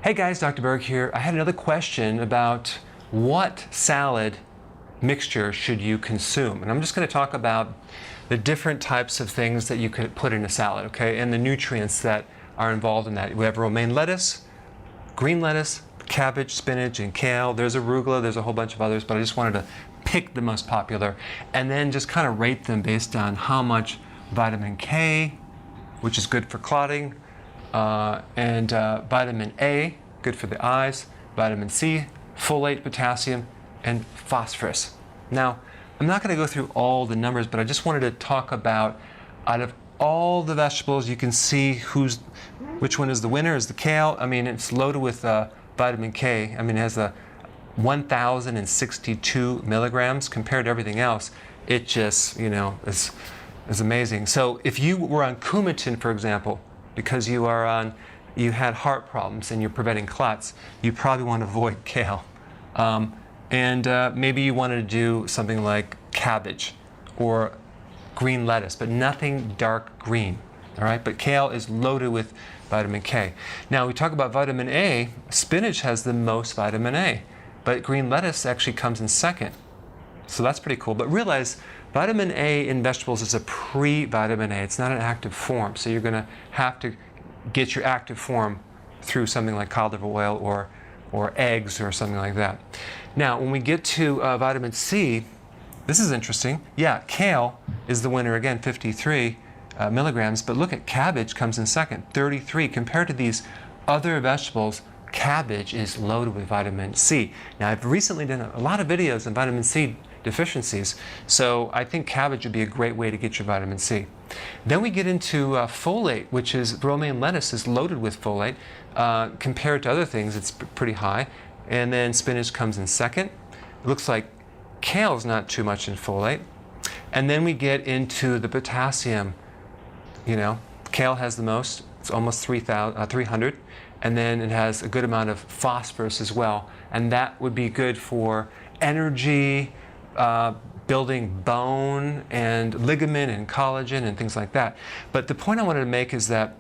Hey guys, Dr. Berg here. I had another question about what salad mixture should you consume? And I'm just going to talk about the different types of things that you could put in a salad, okay, and the nutrients that are involved in that. We have romaine lettuce, green lettuce, cabbage, spinach, and kale. There's arugula, there's a whole bunch of others, but I just wanted to pick the most popular and then just kind of rate them based on how much vitamin K, which is good for clotting, and vitamin A, good for the eyes, vitamin C, folate, potassium, and phosphorus. Now, I'm not going to go through all the numbers, but I just wanted to talk about, out of all the vegetables, you can see which one is the winner. Is the kale. I mean, it's loaded with vitamin K. I mean, it has 1,062 milligrams compared to everything else. It just, is amazing. So if you were on Coumadin, for example, because you had heart problems and you're preventing clots, you probably want to avoid kale. Maybe you wanted to do something like cabbage or green lettuce, but nothing dark green, all right? But kale is loaded with vitamin K. Now, we talk about vitamin A. Spinach has the most vitamin A, but green lettuce actually comes in second. So that's pretty cool. But realize vitamin A in vegetables is a pre-vitamin A. It's not an active form. So you're going to have to get your active form through something like cod liver oil or eggs or something like that. Now, when we get to vitamin C, this is interesting. Yeah, kale is the winner again, 53 milligrams. But look at cabbage comes in second, 33. Compared to these other vegetables, cabbage is loaded with vitamin C. Now, I've recently done a lot of videos on vitamin C deficiencies, so I think cabbage would be a great way to get your vitamin C. Then we get into folate, which is romaine lettuce is loaded with folate. Compared to other things, it's pretty high. And then spinach comes in second. It looks like kale is not too much in folate. And then we get into the potassium. Kale has the most. It's almost 300. And then it has a good amount of phosphorus as well. And that would be good for energy, building bone and ligament and collagen and things like that. But the point I wanted to make is that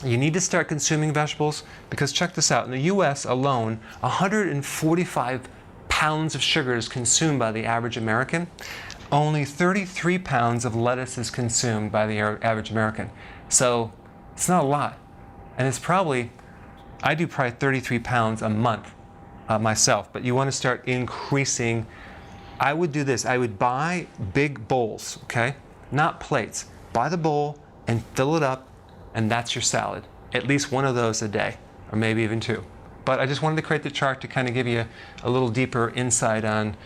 you need to start consuming vegetables because check this out. In the US alone, 145 pounds of sugar is consumed by the average American. Only 33 pounds of lettuce is consumed by the average American. So it's not a lot. And it's I do probably 33 pounds a month myself, but you want to start increasing. I would do this. I would buy big bowls, okay? Not plates. Buy the bowl and fill it up, and that's your salad. At least one of those a day, or maybe even two. But I just wanted to create the chart to kind of give you a little deeper insight on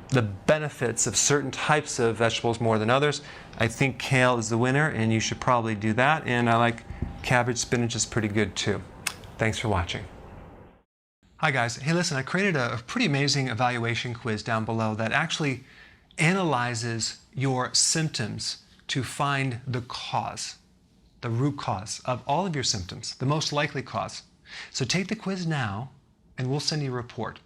the benefits of certain types of vegetables more than others. I think kale is the winner, and you should probably do that. And I like cabbage, spinach is pretty good too. Thanks for watching. Hi guys. Hey, listen, I created a pretty amazing evaluation quiz down below that actually analyzes your symptoms to find the cause, the root cause of all of your symptoms, the most likely cause. So take the quiz now and we'll send you a report.